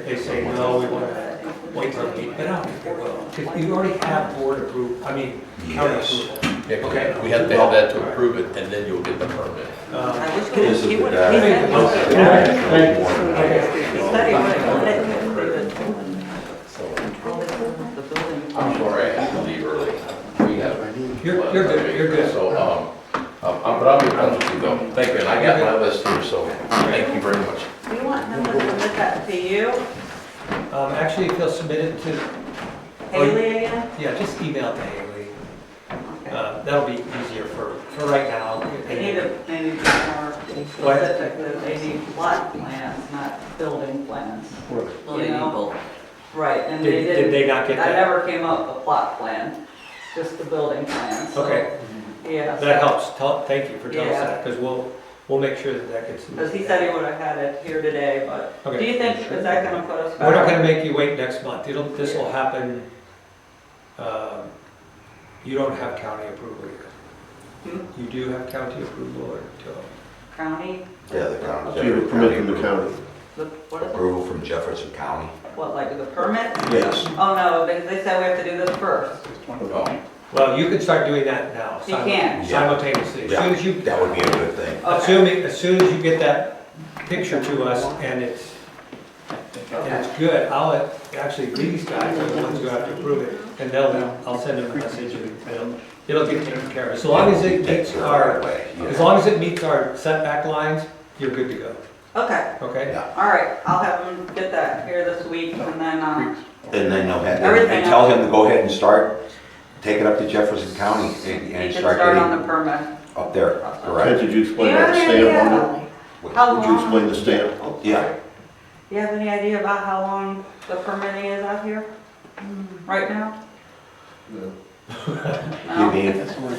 they say, no, we want to wait till the meeting, but I don't think they will. Because you already have board approval, I mean, county Yes. approval. Yeah, 'cause Okay. we have to have that to approve it, and then you'll get the permit. I wish This is he the would guy. have, he said he would have. He said he would have. The building. I'm sorry, I had to leave early. We have. You're good, you're good. So, but I'll be in touch with you though. Thank you, and I got my list here, so thank you very much. Do you want him to submit that to you, Actually, if they'll submit it to, Haley again? yeah, just email to Haley. Okay. That'll be easier for right now. They need to maybe be more specific, that they need plot plans, not building plans. Well, they You need know? both. Right, and they Did didn't. they not get I that? never came up with a plot plan, just the building plan, so. Okay, Yeah. that helps. Thank you for telling us Yeah. that, because we'll make sure that that gets. Because he said he would have had it here today, but do Okay. you think, is that gonna put us back? We're not gonna make you wait next month. This will happen, you don't have county approval yet. You do have county approval or until? County, yeah, the county. So you have a permit from the county. what is it? Approval from Jefferson County. What, like the permit? Yes. Oh, no, they said we have to do this first. Oh, Well, you can start doing that now. You can. Simultaneously. As Yeah, soon as you, that would be a good thing. Okay. as soon as you get that picture to us and it's good, actually, these guys are the ones who have to approve it, and I'll send them a message and it'll get taken care of. As long as it meets as it meets our setback lines, you're good to go, Okay, okay? Yeah. all right, I'll have him get that here this week, and then, And then they'll have, Everything and tell him to go ahead and start, take it up to Jefferson County he and can start start on the getting permit. up there, Ted, correct? did you explain Do you that have any stamp on idea? it? How Did you long? explain the stamp? Yeah, Do you have any idea about how long the permitting is out here, right now? No. you No? mean,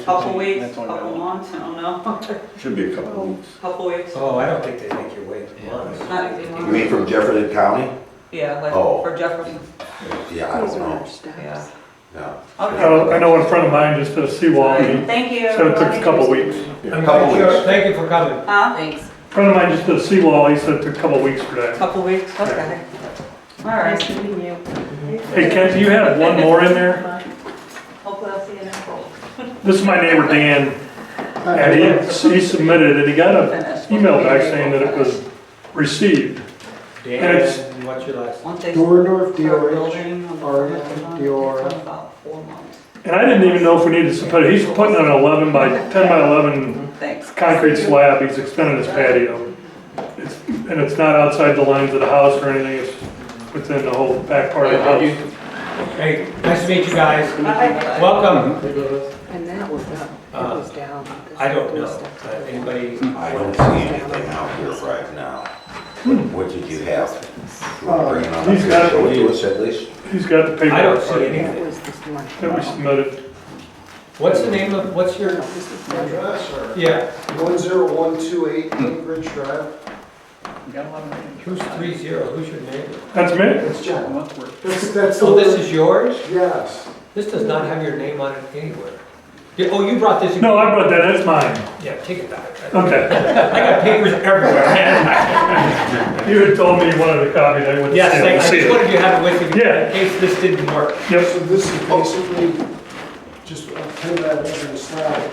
Couple weeks, couple months, I don't know, Should be a couple of weeks. couple weeks. Oh, I don't think they make you wait months. Not you mean from Jefferson County? Yeah, like Oh. for Jefferson, Yeah, I don't know, yeah. yeah. Okay. I know one friend of mine just did a seawall, and he Thank you. said it took a couple weeks. I'm Couple sure- weeks. Thank you for coming. Huh? Thanks. A friend of mine just did a seawall, he said it took a couple weeks for that. Couple weeks, okay. All right. Hey, Ken, do you have one more in there? Hopefully I'll see you in April. This is my neighbor Dan, and he submitted it, he got an email back saying that it was received. Dan, it's- what's your last? Once they Dorndorf, start DOR, building on the Arlington, permit, DOR. it's about 4 months. And I didn't even know if we needed to put it, he's putting an 11 by, 10 by 11 Thanks. concrete slab, he's expanding his patio. And it's not outside the lines of the house or anything, it's within the whole back part of the house. Hey, nice to meet you guys. Bye. Welcome. And then it was up, it was down. I don't know. Anybody? I don't see anything out here right now. What did you have? You wanna bring it on up He's here, got- show it to us at least? He's got the I don't paperwork see It anything. was this morning. that we submitted. What's the name of, what's your, This is Monday. Address or yeah, 10128 Anchorage Drive. who's 30? Who's your neighbor? That's me? That's John. That's Oh, this is yours? Yes. This does not have your name on it anywhere. Oh, you brought this? No, I brought that, that's mine. Yeah, take it back. Okay. I got papers everywhere, man. You had told me you wanted a copy, I wouldn't Yes, see I it. just wanted you to have it with you Yeah. in case this didn't work. Yep. So this is basically just pin that over the slab,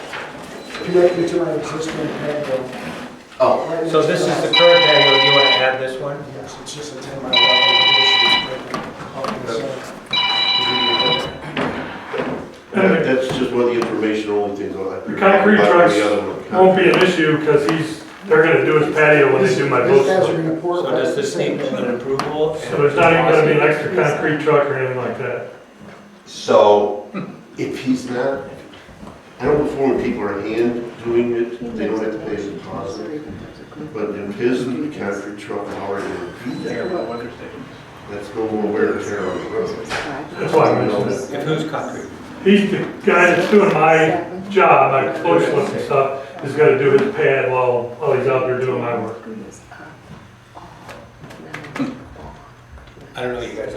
connected to my existing patio. Oh, Right So next this to is the the current patio, do you want to add this one? Yes, it's just a 10 by 11 condition. That's just one of the informational only things on that. The concrete Like trucks the other one. won't be an issue because they're gonna do his patio when they do my boat These guys are slip. gonna pour So it does back this the need same an day. approval? So there's not even gonna be an extra concrete truck or anything like that. so, If he's not, I know before when people are hand doing it, they don't have to pay a deposit. But if his concrete truck already would be there, that's no more wear and tear on the road. That's why I mentioned it. If who's concrete? He's the guy that's doing my job, my floor slips and stuff, is gonna do his pad while he's out there doing my work. I don't know you guys,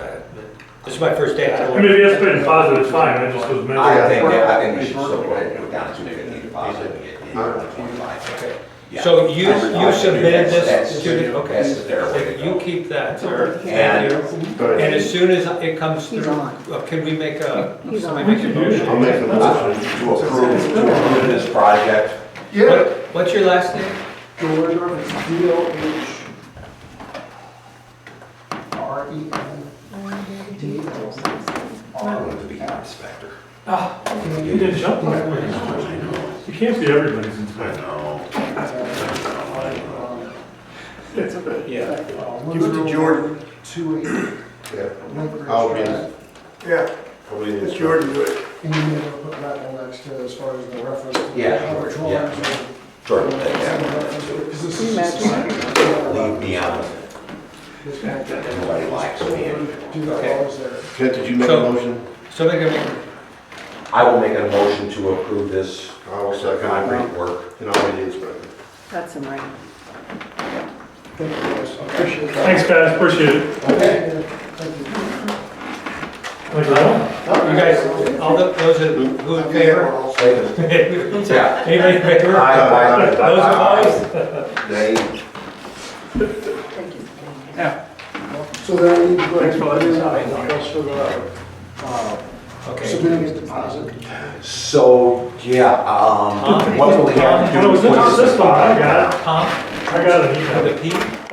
this is my first day. I mean, if he has to pay a deposit, it's fine, I just was mentioning. I think we should still go ahead and put down 250 deposit and get in 125. Okay. Yeah. So you That's- submitted this that's- to the, okay. that's the fair way to go. You keep that, sir. And- Thank you. And as soon as it comes He's through, on. can we make a, He's somebody on. make a motion? I'll make a motion. To approve this project. Yeah. What's your last name? Dorendorf, it's Inspector. He didn't jump like that. You can't be everybody's inspector. Yeah. Give it to Jordan. 280. Yeah. Lakeridge I'll be, Drive. yeah. Probably It's the Jordan do it. And you need to put that one next to as far as the reference. to Yeah, the sure, yeah. drawings or- Sure. Because this is just- Leave me out. This guy got that. Nobody likes me. Do that Okay. while he's there. Kent, did you make a So- motion? Somebody can make, I will make a motion to approve this I will second. concrete work. And I'll be the inspector. That's him right. Thank you, guys. Appreciate it. Thanks, guys, appreciate it. Okay. Thank you. Like that? you guys, all those who in favor? Yeah. Anybody in favor? Aye. Those opposed? Nay. So then I need to go ahead Thanks for and letting us know. also Okay. submitting his deposit. So, yeah, what we have to When do it was is in put the this system, I got it. Tom, I got an email. the P?